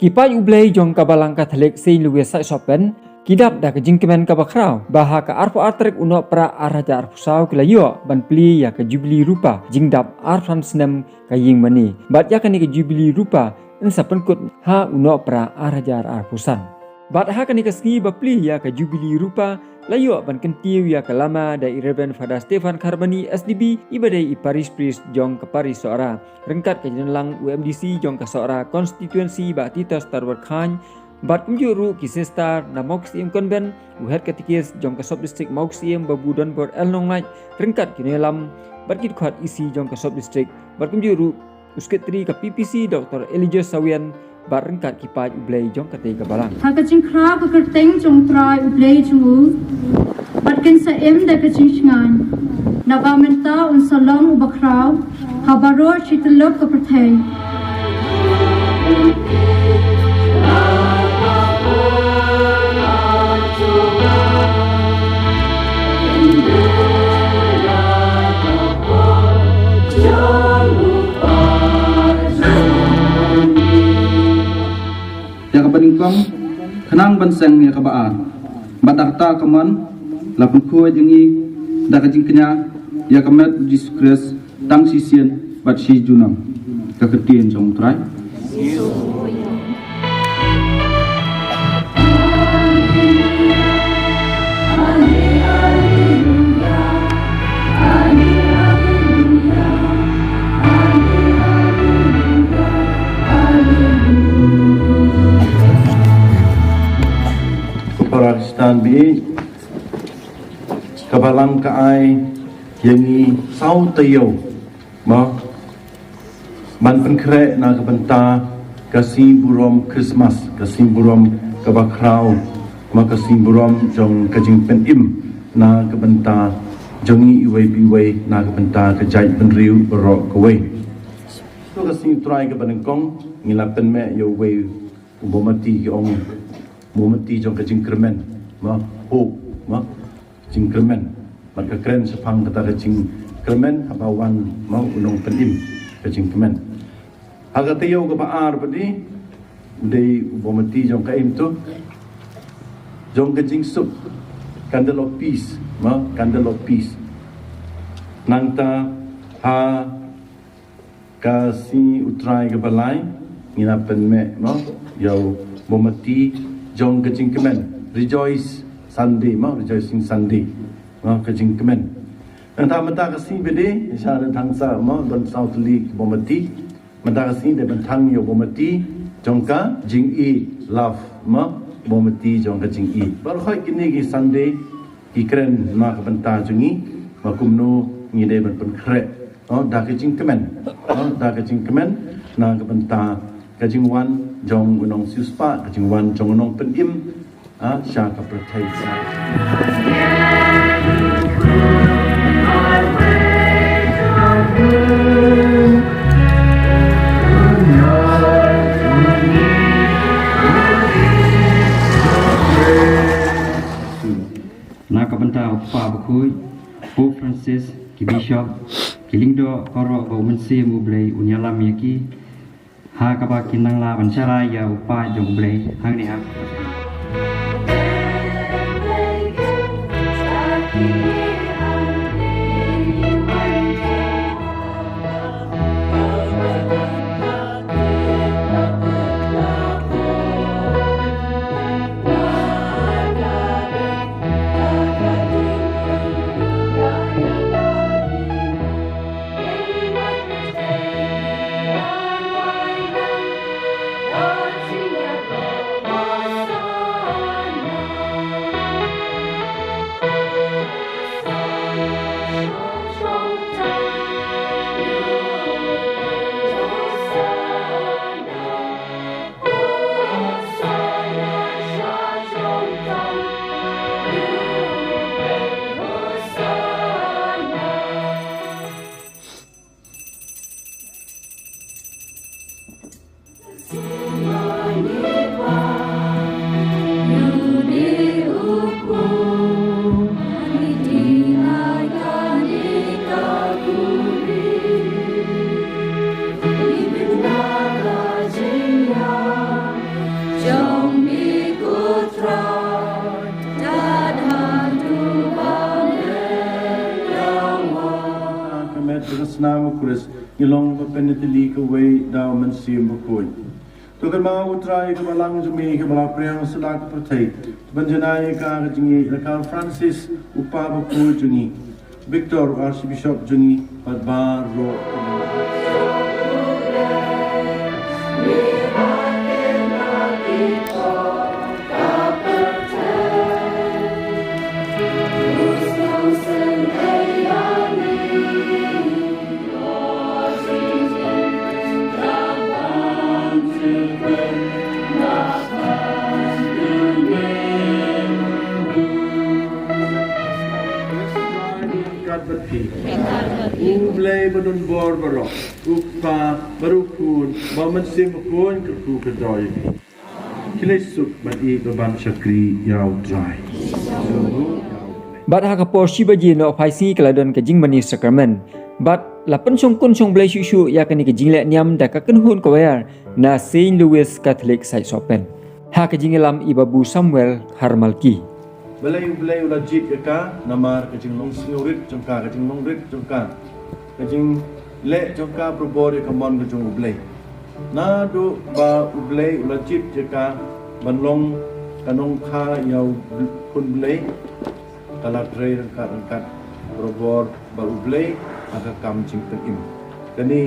Kipai ublay jong kabalang Katolik Saint Louis Sai Sopen kidap da kejingkemen kabakrau baha ka arpo artrek uno pra araja arpusau kelayo ban pli ya ke jubili rupa jingdap arfan senem kaying mani bat ya kani ke jubili rupa ensa penkut ha uno pra araja arpusan bat ha kani ke ski bapli ya ke jubili rupa layo ban kentiu ya kalama da Reverend Father Stefan Karbani SDB ibadai i Paris Priest jong ke Paris Soara rengkat ke jenlang UMDC jong ke Soara konstituensi ba Titos Tarwar Khan bat kumjuru kisestar na Moksiem Konben uhet ketikis jong ke Sob District Moksiem babu don bor el nong naik rengkat kinelam bat kit khat isi jong ke Sob District bat kumjuru usketri ke PPC Dr. Elijah Sawian bat rengkat kipai ublay jong ke tiga balang Hakacing krab kerteng jong try ublay jungu bat ken sa em da kacing shngan na bamenta un salong ubakraw habaro chitlop ka pertay Peningkong kenang benseng ya kabaan badarta kaman lapun kuat jengi dak jingknya ya kamet Jesus Christ tang sisien bat si junam keketien jong trai Pakistan bi kabalang kaai yangi sau tayo ma man penkre na kabanta kasi burom Christmas kasi burom kabakrau ma kasi burom jong kajing penim na kabanta jongi iway biway na kabanta kajai benriu berok kawai so kasi try kabanengkong ngilapen me yo way ubomati ong momenti jong kajing kermen ma ho ma jing kermen maka keren sepang kata kajing kermen abawan mau unong penim kajing kermen aga tayo ka baar padi dei momenti jong kaim tu jong kajing sup candle of peace ma candle of peace nangta ha kasi utrai ka balai nginapen me ma yau momenti jong kajing kemen rejoice Sunday ma rejoicing Sunday ma kajing kemen entah mata kasi bede isyarat tangsa ma don South League bomati mata kasi de bentang yo bomati jongka jing e love ma bomati jong kajing e bar khoi kini ki Sunday ki kren ma benta jungi ma kumno ngide ben pen kre oh da kajing kemen da kajing kemen na benta kajing wan jong unong siuspa kajing wan jong unong penim sya ka pertai na kabanta pa bakui Pope Francis ki bishop ki lingdo koro ba mensi mublai unyalam yaki ha ka ba kinang la bancara ya upa jong blai hang ni ha Watching the snama kuris ilong penitili ke way daw man sim bukoy to kan ma utrai ke balang jumi ke bala priang selak pertai banjanai ka jingi ka Francis upa bukoy jungi Victor Archbishop jungi padbar ro Ublay badun bor barok upa barukun baman sim kun ku kedoy kilai suk badi baban syakri yau dry Bat ha ka por shibaji no phai si kaladon ka jing mani sacrament bat la pen song kun song blai shu ya ka ni ka jing le nyam da ka kan hun ko wer na Saint Louis Catholic Site Sopen ha ka jing lam ibabu Samuel Harmalki Belai ulah jit ka namar kajing long singurit jongka kajing long rit jongka kajing le jongka probori kamon kajing ublay na do ba ublay ulah jit ka banlong kanong kha yau kun blay kala tre rangkat probor ba ublay aga kam jing im kani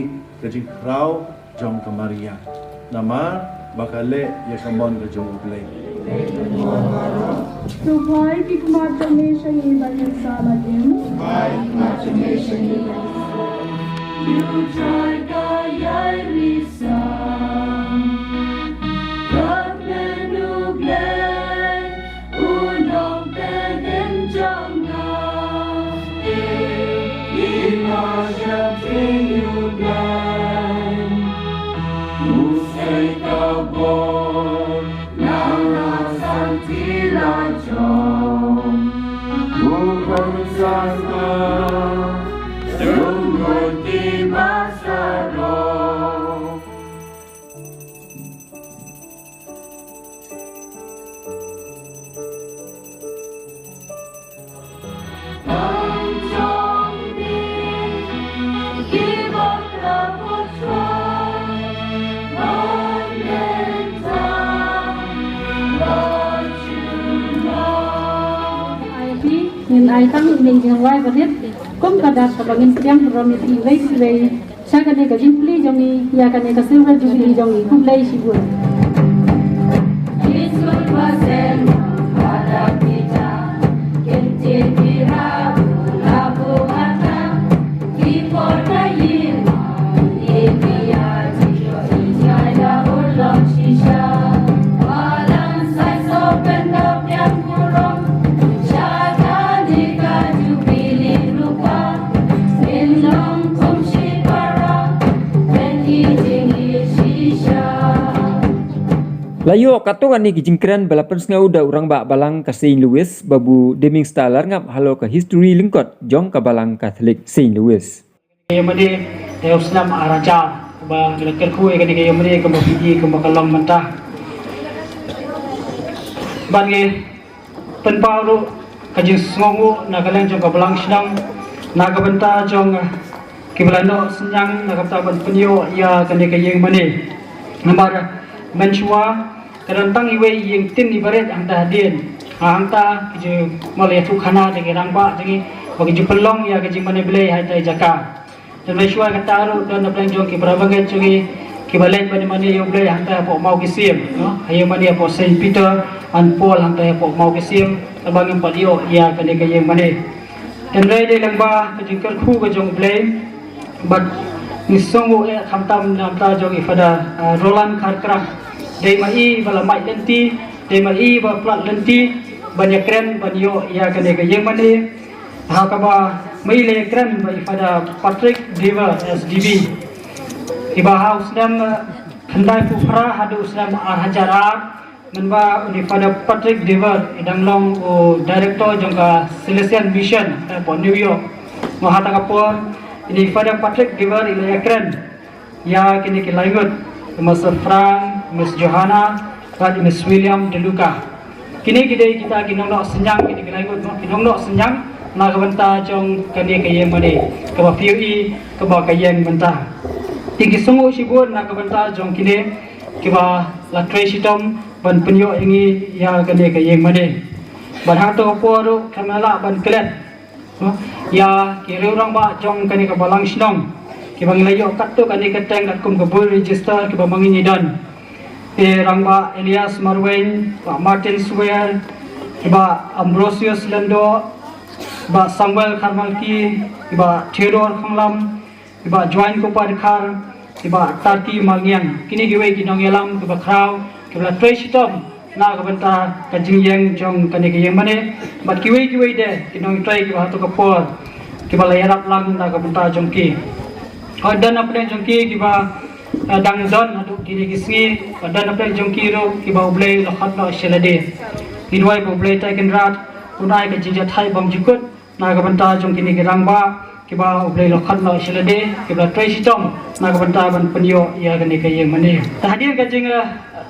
kajing rau jong kamaria nama bakale ya kamon kajing ublay Tupai ki imagination ni balik sama din. Imagination ni you try kaya risa Kamenu glay unong tenen janga Imagination you glay Musay kabor Bukan sangka sungguh di masa roh Anjong ni kibak lapot Ngin ay tang ining jeng wai barit kum kadat kabangin siang romit ilai silai syakane ka jimpli jongi ya kane ka silver jubli jongi kublai sibun Isul basen pada kita kentir dirabu labu mata kipor kayin India jiyo ijaya ulang shisha Walang say sopen dap yang kurang Layo katongan ni kijingkran balapan sengau da urang ba balang ka Saint Louis babu Deming Stalar ngap halo ka history lengkot jong ka balang Catholic Saint Louis. Yamade usnam araja ba lekal ku e kani yamade ka biji ka bakalong mentah. Bange penparu kajing sengongu nagalang jong ka balang senang naga benta jong kibalano senyang naga taban penyo ya kani kayeng mane. Nambar menchua kerantang iwe yang tin ibarat anta hadin anta je malai tu khana de rang ba de bagi je pelong ya ke mana belai hai tai jaka dan menchua kata ru dan aplang jong ki berabagai cugi ki balai pada mana yo belai anta po mau kisim no ayo mana po Saint Peter and Paul anta po mau kisim tabang padio ya kene ke yang mana dan rai de lamba ke jingkar khu ke jong belai but nisongo khamtam namta jong ifada Roland Karkrak Dei mai bala mai lenti, dei mai ba plat lenti, banyak keren banyo ya kene ke yang mana, ha kaba mai le keren ba pada Patrick Dever SDB. Iba house nam handai pupra hadu nam arhajarar, menba pada Patrick Dever idang long director jongka Celestial Mission po New York. Mahata kapor ini pada Patrick Dever ile keren ya kene ke langut Mas Frank, Miss Johanna, dan Miss William De Luca. Kini kita kinong senyang kini kita ikut kinong senyang na ka banta jong kani ka yeng mane ka ba PUE ka ba ka yeng banta tiki sungu sibun na ka banta jong kini ki ba la tresitom ban penyo ingi ya kani ka yeng mane ban ha to po ro kamala ban klet ya ki rang ba jong kani ka balang sinong ki bang layo kat tu kani ka teng kat kum ka bul register ki ba mangini dan rang ba Elias Marwen ba Martin Swear ba Ambrosius Lendo ba Samuel Karmalki ba Theodore Khanglam ba Join Kopar Khar ba Tati Malngian kini giwe kinong yalam ba Kraw ba Tresitom na ka banta ka jingyeng jong kani ka yeng mane bat kiwe de kinong try ki ba to ka por ki ba layarap lang na ka banta jong ki dan apne jong ki ba dang zon adu kini kisngi dan apne jong ki ro ki ba ublei lo khat lo shelade inwai bo ublei tai kan rat unai ka jinja thai bam jikut na ka banta jong kini ki rangba ki ba ublei lo khat lo shelade ki ba Tresitom na ka banta ban penyo ya kani ka yeng mane tahdian ka jing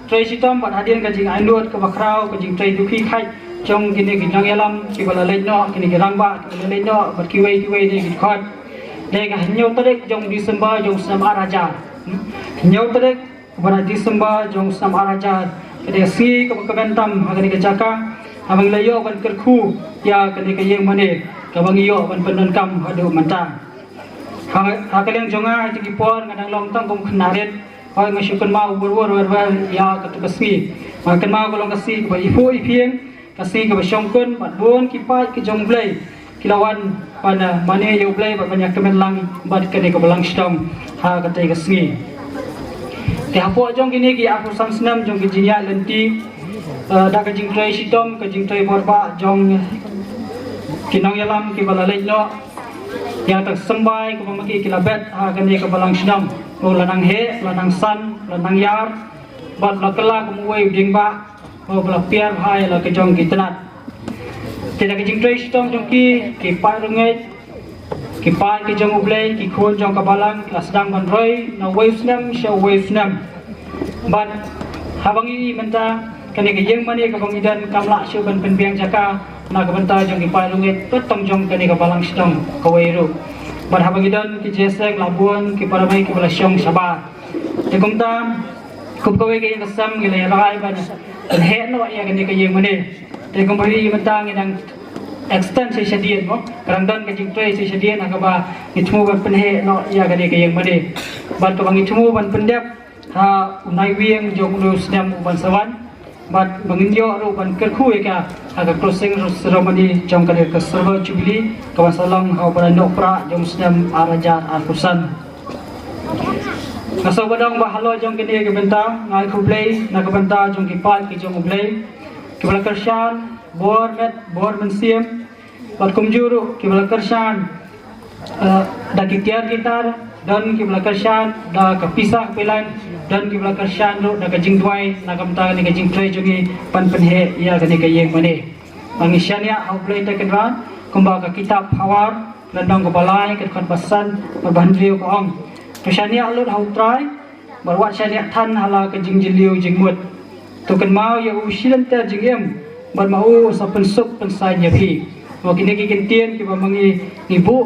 Tresitom bat hadian ka jing ainut ka bakrau ka jing trai duki khai jong kini ki jong yalam ki ba lai no kini ki rangba ki lai no bat ki wei de ki khot de ka nyau tarik jong Disember jong Sam Araja nyau tarik pada Disember jong Sam Araja kede si ka bentam agani ka jaka abang layo ban kerku ya kani ka yeng mane ka bang iyo ban penon kam adu manta ha kaleng jonga ti ki por ngadang long tang kum khnaret hoy ngasukan ma wor ya ka tu kasmi makan ma kolong kasi ka ifu ipieng kasi ka syongkun bat bon ki pat ki jong blai kilawan pada mane yo blai bat banyak kemenlang bat kani ka belang stom ha ka tai kasmi te hapo jong kini ki aku samsnam jong ki jinya lenti da ka jing Tresitom ka jing Trei borba jong kinong yalam ki balalai no yang tak sembai ko pamaki kilabet ha kani ka balang sinam lo lanang he lanang san lanang yar bat la kala ko muwei ding ba o bla piar hai la ka jong ki tanat te da ka jing Tresitom jong ki pa rungai ki pa ki jong ublei ki khon jong ka balang la sedang ban roi na wave snam show wave snam bat habangi menta kani ka yeng mani ka bangidan kamla shu ban penbiang jaka na ka banta jong ki pa rungai totong jong kani ka balang sidang ka weiru bat habangidan ki jeseng labuan ki paramai ki bala syong sabar te kumtam kum ka wei ki kasam gi le rai ban kan he no ya kani ka yeng mani te kum bari mentang yang extend se shadian mo karangdan ka jing Trei se shadian ka ba itmu ban penhe no ya kani ka yeng mani bat ka bang itmu ban pendep ha unai wieng jong lu snam ban sawan bat banginyo ro ban kerku ka aga crossing ceremony jong kali ka silver jubilee ka salang ha para no pra jong snam Araja Arpusan kaso badang ba halo jong kini ka benta ngai khublei na ka benta jong ki pa ki jong ublei ki bala karshan bor mensiam bat kumjuru ki bala karshan da ki tiar gitar dan ki bala karshan da ka pisah pelan dan ki bala karshan ro da ka jing duai na ka benta ni ka jing Trei jongi pan penhe ya kani ka yeng mane mangisyanya au play ta kenra kumba ka kitab hawar landang ko balai ka khot basan babandriu ko ong to syania lut hau trai barwa syania than hala ka jing jiliu jing mut to kan mau ya usilan ta jing em bar mau sa pensuk pensai nya phi wa kini ki kentien ki ba mangi ibu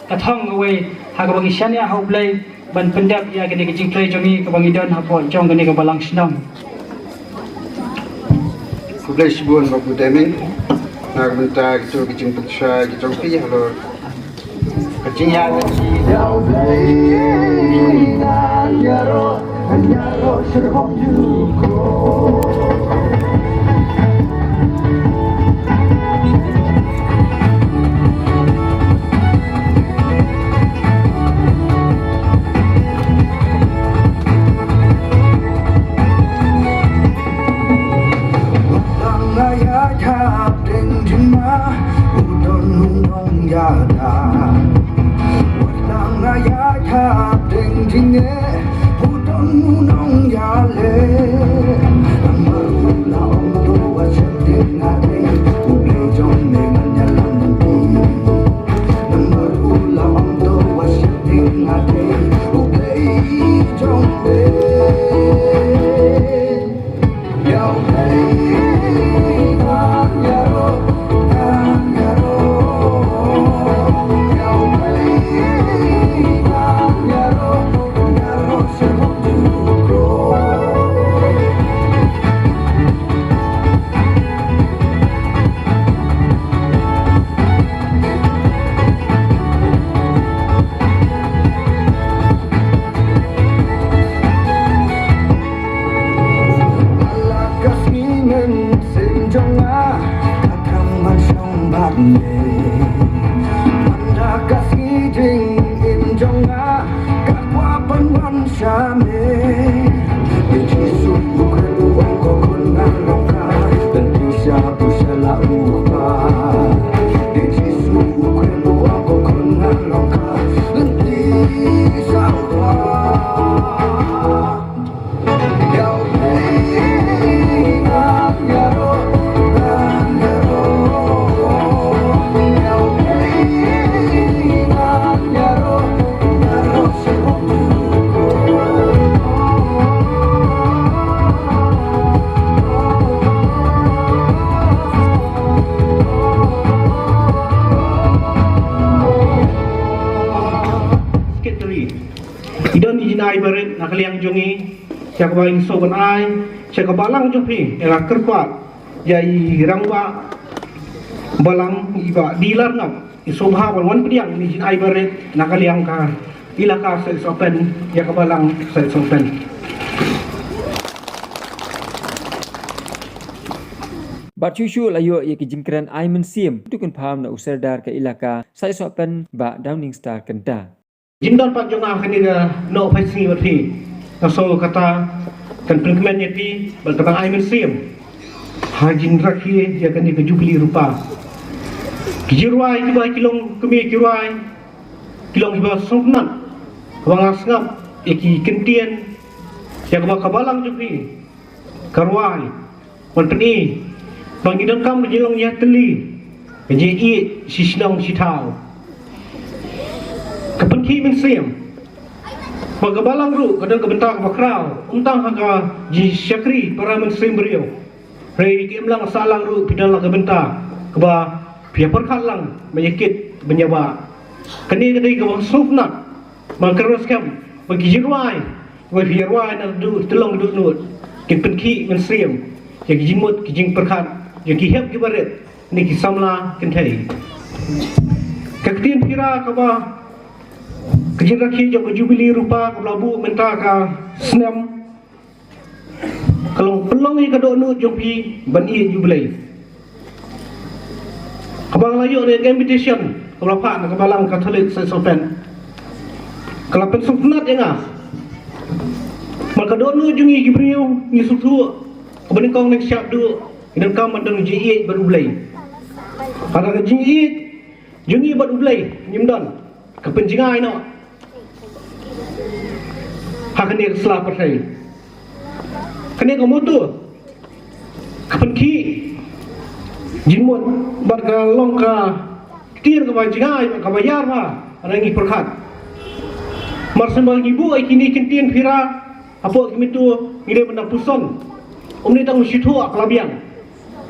ka thong away ha ka bangi syania hau play ban pendap ya kini ki jing Trei jongi ka bangi dan ha po jong kini ka balang sinam Kublai Sibun Babu Demin nak minta gitu kicing peksha gitu pi halo kicing ya jonga kakam man song bat ne manda kasih jing im jonga kakwa pan wan shame Yesu bukan uang kokon naloka dan kisah pusala upa Yesu bukan uang kokon naloka dan kisah upa Idon ijinai berit nak liang jungi siak baing sogon ai siak balang jumpi ela kerpat jai rangwa balang iba dilar nam isobha wan pediang ni ijinai berit nak liang ka ilaka sai sopen ya ka balang sai sopen Bat Shushu layo ye ki jingkran ai men sim tukun pham na userdar ka ilaka sai sopen ba Downing Star kenta Jindon pak jonga kaniga no paisi wati so kata kan perkemen yati berkata ai men sim hajin rakhi ya kaniga jubli rupa kiruai kibai kilong kemi kiruai kilong kiba songnan wangas ngap eki kentien ya kaba kabalang jupi karwai wan peni bangidon kam jilong ya teli je i sisnong sitau kepenki men sim pagabalang ru kadang kebentak bakrau untang haga ji syakri para men sim beriau rei kimlang salang ru pidang kebentak keba pia perkhalang menyakit menyawa kini kedai ke sufnat mangkeros kam bagi jirwai bagi jirwai na du telong du nut kin penki men sim yang jimut kijing perkhat yang kihap kibaret ni kisamla kentai kaktin pira kaba kejin rakhi jong jubili rupa kablabu menta ka snam kalau pelong i kadok nu jong pi ban i jubilei kabang layo re invitation kablapa na kabalang Katolik sai sopen kalau pen sufnat enga mal kadok nu jong i gibriu ni sutu kabani kong nek syap du idan kam mandang ji baru blei ada ji jong i baru blei nyimdan kepenjingai no hakan dia selah percaya kena kamu tu kepenki jinmut barga longka tir ke banjingai ke bayar pa ada ngi perkat marsembal ibu ai kini kentien pira apa kimi tu ngide benda puson omni tang situ aklabian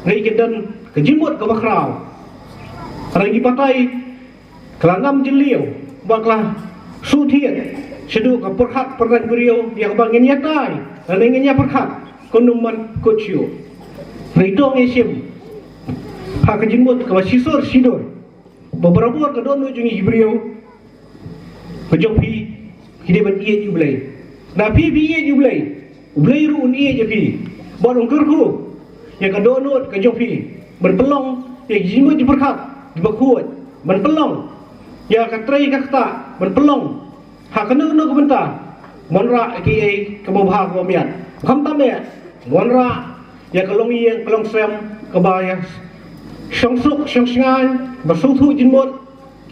ngai kedan ke jinmut ke bakrau ada ngi patai kelangam jeliau baklah sutiat sedu ka perkhat perdan beriau yang bangin yatai dan inginnya perkhat konuman kocio ridong esim ha kejimut ka sisor sidor beberapa ka don ujungi beriau kejopi kide ban iye jublei na pi iye jublei ublei ru iye jepi bon ungkurku yang ka donut kejopi berpelong yang jimut perkhat dibakut berpelong ya katrai kakta berpelong hakanu nu kebentar monra ki kebabha gomiat kham tame monra ya kalong yeng kalong sem kebaya songsuk songsingan basuthu jinmot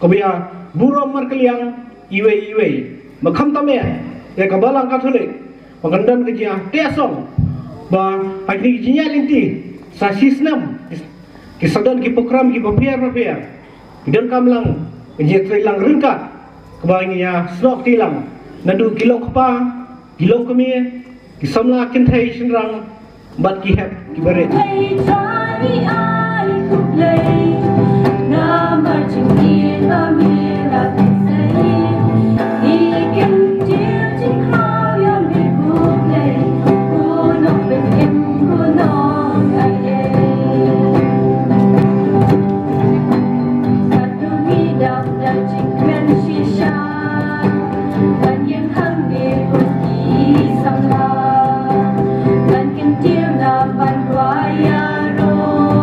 kebaya burom markeliang iwe makham tame ya kabalang Katolik pangandan kerja tiasong ba pagi jinya linti sasisnam kisadan ki program ki papier dan kamlang kerja trilang ringkat kebanginya snok tilang nadu kilong kapa kilong kemie kisamla kentai senrang bat kihap kibaret Ban kim tiêu na ban raya ro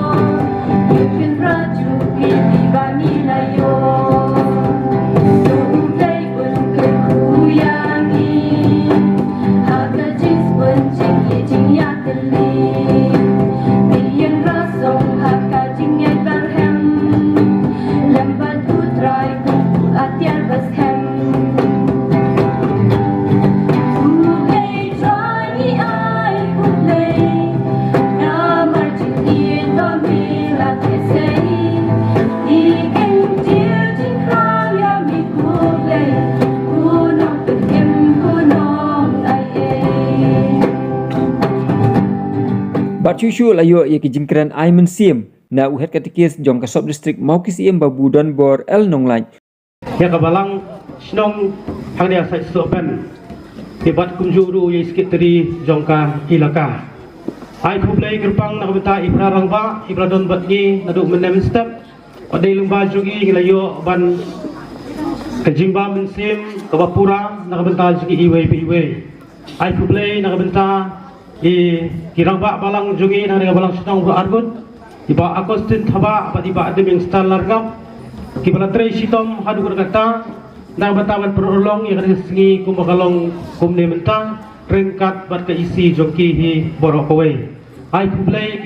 Bat Shushu layo ye ki jingkran Aiman Sim na uhet katikis jong kasop distrik Maukis Iem Babu Don Bor El Nonglai. Ya kabalang snong hangnya sai sopen. Ibat kumjuru ye sekretari jongka ilaka. Ai publik gerpang nak beta ibrarang ba ibradon batni naduk menem step. Padai lumba jugi layo ban kejingba mensim kebapura nak benta jugi iwe. Ai publik nak benta kirang ba balang jugi nak balang snong bro argut. Iba Agustin thaba apa iba ademing star largam kibala tre sitom hadu kata nang bataman perolong yang ada sengi kumakalong kumne mentang rengkat bat ke isi jongki hi borok kowe ai publik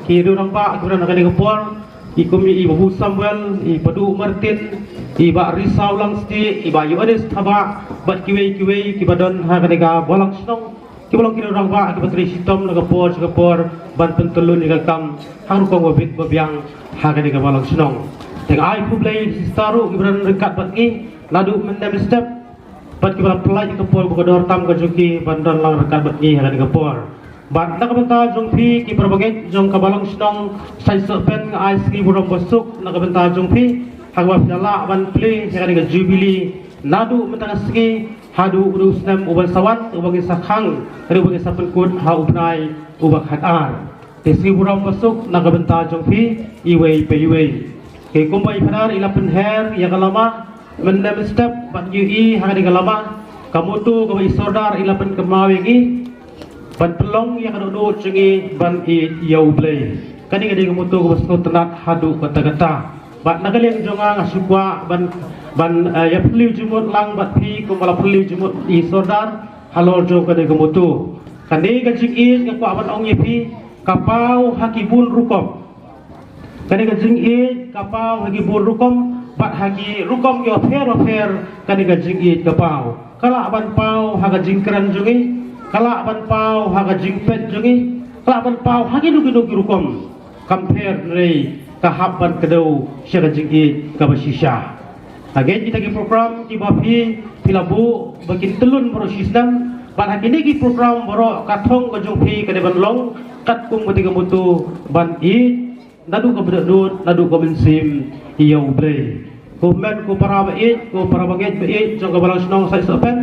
kirang ba akuran nak ngepor ikumi ibu Samuel ipadu Martin iba risau langsti iba Yohanes thaba bat kiwe kibadon ha kadega bolak snong kibalong kirang ba akibat tre sitom ngepor ban pentulun ikam hang ko ngobit babiang ha kadega bolak snong teng ai publik staru ibran rengkat bat ni ladu menem step pat kibala pelai kepor bukodor tam kajuki bandan lang rengkat bat ni ha kadega por bat nak benta jong phi ki perbagai jong kabalong snong sai sepen ai ski burom besuk nak benta jong phi hagwa piala ban play ha kadega jubili nadu mentang ski hadu urusnem uban sawan ubagi sakhang ri ubagi sapenkut ha ubnai ubak hatar tesri buram masuk nagabenta jongfi iwei pe iwei ke kumbai phadar ila penher ya kalama mendem step bat ui ha di kalama kamutu ko isordar ila pen kemawengi ban pelong ya kadodo cengi ban i yau blei kani kamutu ko basno tenat hadu kata-kata bat nagaleng jonga ngasukwa ban ya perlu jumut lang bat pi kumala perlu jumut i sordar halor jo kade kemutu kande gajing i ngakwa ban ong yepi kapau hakibun rukom kande gajing i kapau hakibun rukom bat haki rukom yo fair kande gajing i kapau kala ban pau haga jingkran jongi kala ban pau haga jingpet jongi kala ban pau hagi dugi rukom compare rei kahaban kedau syara jingit kabasisha agen kita ki program ki bapi pilabu bakin telun bro sistem ban hakini ki program bro kathong kajung phi kadeban long kat kum betiga mutu ban i nadu ka bedut nadu ka mensim iya ubre komen ko para baik ko para baget baik jong ka balang snong sai sopen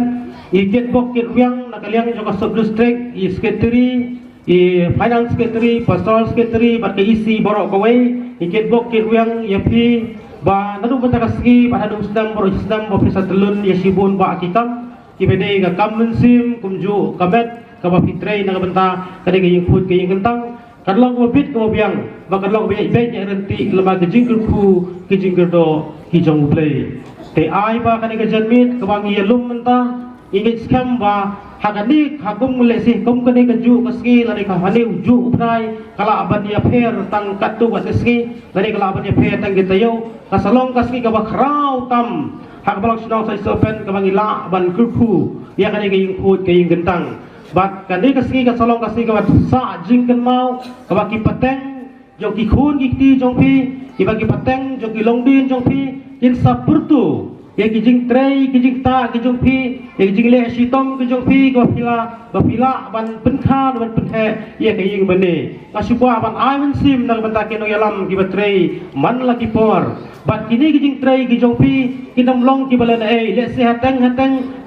i get bok kit wiang nakaliang jong ka sub district i secretary i finance secretary pastoral secretary bat isi borok kowe ikit bok kit wiang yapi ba nadu bentakasgi ba hadu sedang boro sedang ba pisa telun ya sibun ba akikam ibede ga kamensim kumju kamet ka ba fitrei na benta kade ga yingfut ke yingentang kadlong ko bit ko biang ba kadlong ba ibe ya renti lema ke jingger do ki jong play te ai ba kade ga janmit ka bang yelum menta ingit skam ba hagani hagum lesi kum kene keju keski lari ka hani uju uprai kala aban ya pher tang katu wat keski lari kala aban ya pher tang gitayo kasalong keski ka bakrau tam hak balong sidong sai sopen ka bangila ban kurku ya kane ke yingkut ke yinggentang bat kane keski kasalong keski ka sa jingken mau ka baki pateng jong ki khun ki jong pi ki baki pateng jong ki longdin jong pi in sapurtu ya kijing trei kijing ta kijung pi ya kijing le sitom kijung pi ko bapila ban penkha ban penthe ya kijing bane kasubwa ban aimen sim nang bantake no yalam ki batrei man laki por bat kini kijing trei kijung pi kinam long ki balan le se hatang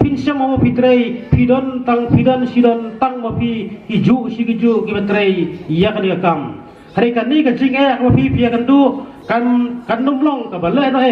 pinsyam mo pitrei pidon sidon tang mo pi hiju ki batrei ya kan kam hari kan ni kijing ko pi kandu kan numlong ka bale no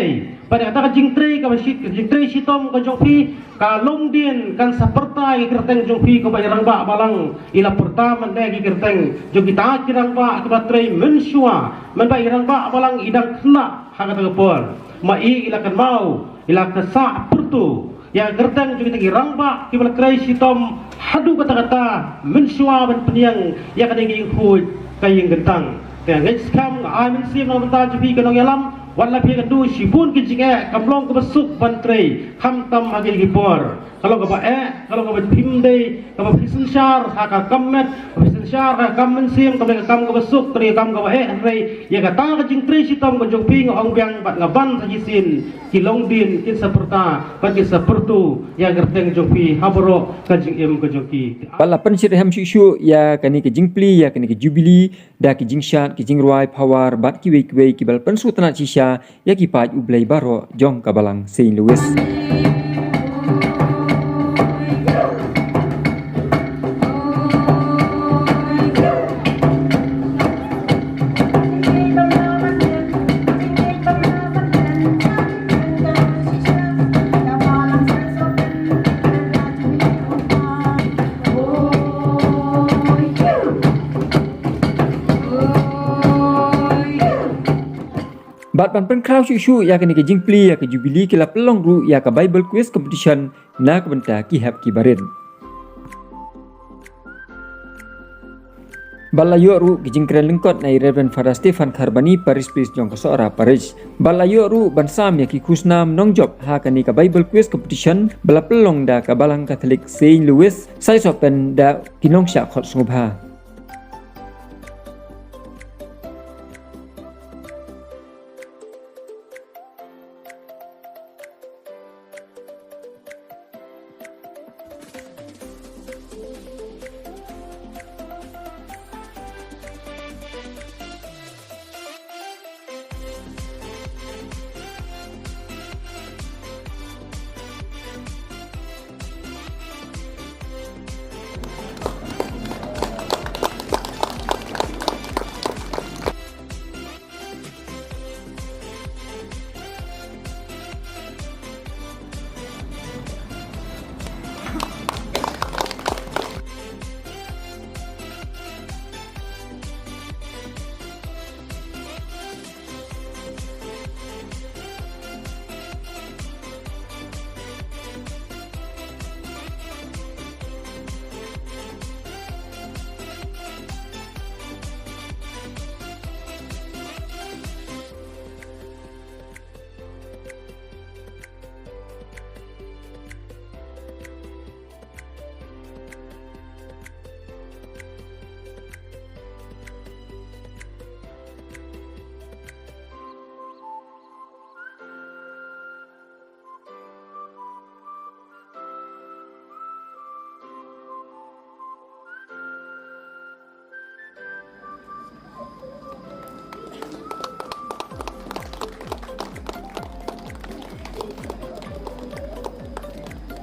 pada kata jingtrei ka basit jingtrei sitom ka jongpi ka longdien kan sapertai kerteng jongpi ka bayarang ba balang ila pertama ne kerteng jogi ta kirang ba ka batrei mensua men bayarang ba balang idang kena haga tegepor ma i ila kan mau ila ka sa pertu ya kerteng jogi tagi rang ba ki batrei sitom hadu kata mensua ban peniang ya kan ingin hud kaying gentang ya next kam amin sim na banta jogi kanong yalam wala pia kadu sibun kijinge kamlong ke besuk bantrei hamtam hagi gipor kalau ka ba kalau ka ba pimde ka ba pisensyar haka kamet pisensyar syara kam mensiam kam kam ka besuk tri kam ka he rei ya kata ka jing tri sitom ka jong ping ong biang bat ngaban sajisin kilong din kin saperta bagi sapertu ya gerteng jong pi habro ka jing em ka jong ki Bala pensyir ham syusyu ya kani ke jingpli ya kani ke jubili da ke jingshat ke jingruai power bat ki wei ki bal pensu tanat sisha ya ki paj ublei baro jong kabalang St. Louis. Bat pan pen crowd syusyu ya kani ke jingpli ya ke jubili ki la pelong ru ya ke Bible quiz competition na ke benta ki hap ki barin. Balayo ru ke jingkren lengkot na Reverend Father Stefan Kharbani Paris Peace jong ke seorang Paris. Balayo ru bansam ya ki kusnam nongjob ha kani ke Bible quiz competition bala pelong da ke balang Katolik St. Louis sai sopen da kinong syak khot sungubha.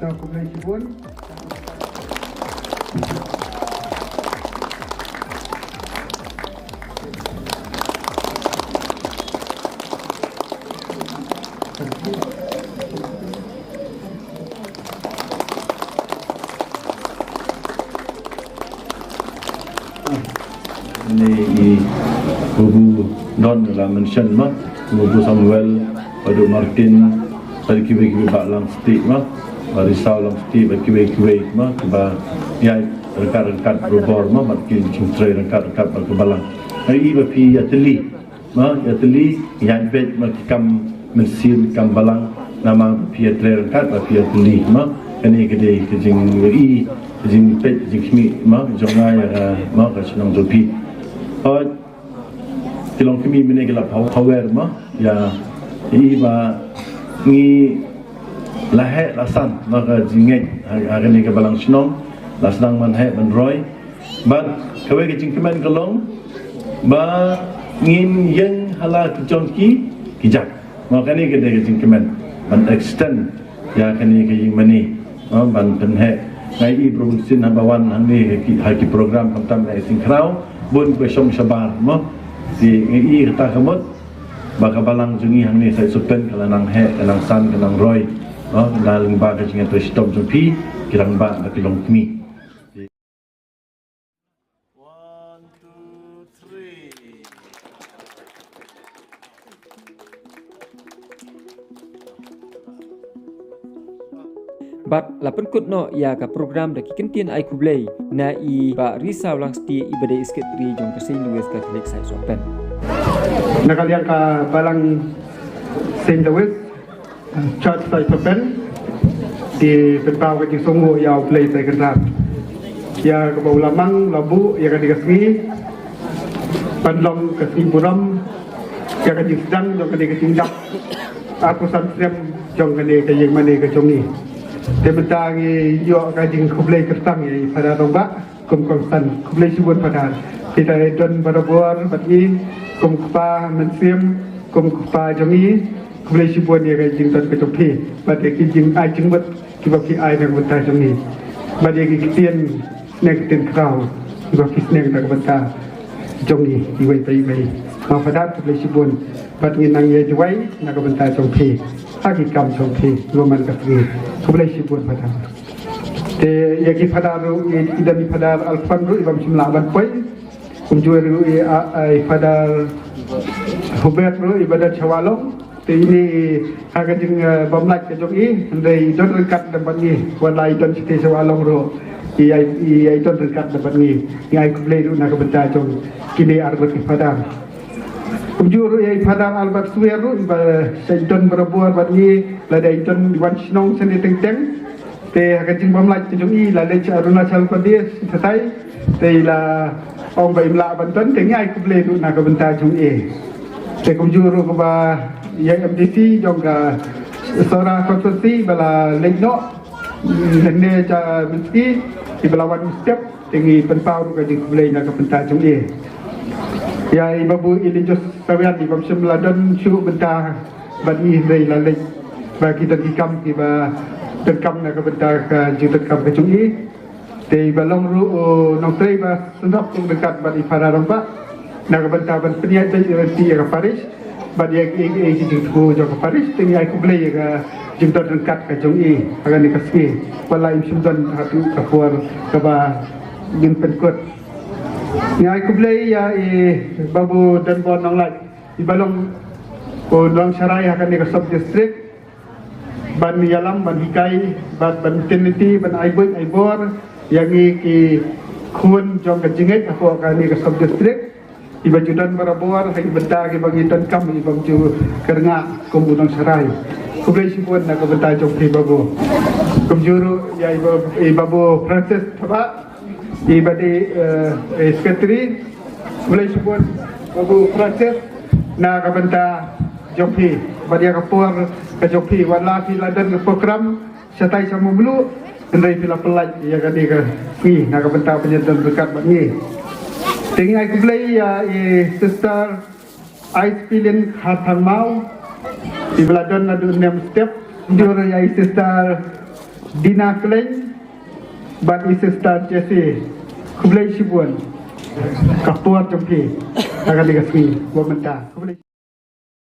Kombinasi pun ini Bubu Don dalam mention mah Bubu Samuel Padu Martin pada kiwe-kiwe bak lang stik mah risau lang stik bak kiwe-kiwe mah ba ya rengkat-rengkat berbor mah mat kin cingtrai rengkat-rengkat bak kebalang hari ba pi ateli mah ateli yang bet mah kam mensil kam balang nama pi ateli rengkat ba pi ateli mah kani kede kejing i kejing pet kejing khmi mah jonga ya mah ka senang zopi kilong kami mene gelap power mah ya iba ni lahe lasan maka jinget hari ni ke balang senong lasang man hai man roy but kawe ke jingkeman kelong ba ngin yang hala kejongki kijak maka ni ke de jingkeman man extend ya kani ke jing mani ban penhe ngai i produksi nabawan hang ni haki program pamtam na sing krau bun be som sabar mo si ngai kata kemot baka balang jungi hang ni sai supen kala nang he kala san kala roy dalam ba ka jingat stop jumpi kirang ba na kilong kmi. 1 2 3 Bat lapan kut no ya ka program da kikentian ai kublei na i ba risau lang sti ibade isket tri jong ka St. Louis Catholic sai sopen. nakalian ka balang St. Louis Church sai sopen di pentau ke sungguh ya play sai kerap ya ke bau lamang labu ya ke dikasih panlong ke buram ya ke sedang jong ke tingdak aku samsem jong ke yang mana ke jong ni tebentangi yo ke jing kublai kertang ya pada rombak kum kongsan kublai subun pada kita don barabor bagi kum kupa mensiem kum kupa jongi kublai subun ya ke jing don ke jong pi pada ki jing ai jing bet ki baki ai nak benta jong ni pada ki tien nek tin krau ki baki nek nak benta jong ni di wei pai ma pada kublai subun pada nang ye jwai nak benta jong pi haki kam jong pi roman ka tri kublai subun pada te yaki pada ru ida mi pada alfan ru ibam simla ban poi kunjur ru ai pada hubet ru ibadat chawalong te ini haga jing bamlak ke jong i ndai don rekat dapat ni walai don site chawalong ru i don rekat dapat ni ngai kublai ru nak benta jong kini arbet pada kunjur ru ai pada albat suwer ru iba don berbuar bat ni ladai don wan snong seni teng teng te hagajing bamlaj jong i la le Arunachal Pradesh satai te la ong ba imla banton te ngai kuble du na ka benta jong e te kumjuru ko ba yang MDC jong ka sora konsorsi bala legno henne cha miski di balawan step te ngi penpau ka jing kuble na ka benta jong e ya ibabu ilijos sawian di bamsem ladon syu benta bani dei la le bagi dan ikam ki ba terkam nak bentar ke terkam ke cungi te balong ru nong trei ba sendap tung dekat badi para romba nak bentar ban peniat de renti ke Paris badi ki tu jo ke Paris te ai ku blei ke jumpa dekat ke cungi agan ni kasih walai sumdan hatu ke puar ke ba bin penkot ni ai ku blei ya babu dan bon nong lai di balong nong sarai akan ni ke sub district ban yalam ban hikai ban teniti ban aibut aibor yang ki kun jong ka jinget aku kan ni ka sub district iba judan barabor hai benta ki bagi tan kam iba ju kerna kumbunang sarai kublai sipun nak benta jong ki babu kumjuru ya iba bo Francis thaba iba di secretary kublai sipun babu Francis na ka benta Jopi, badia kapur ke Jopi, wala pila dan program setai sama bulu, kendai pila pelaj ya kan dia fi nak bentar penyedan dekat bagi. Tinggi aku beli ya sister Ice Pilin Hatang Mau, di beladon ada 6 step, jur ya sister Dina Klein, bagi sister Jessie, kublai Sibuan, kapur Jopi, nak dia fi, buat bentar.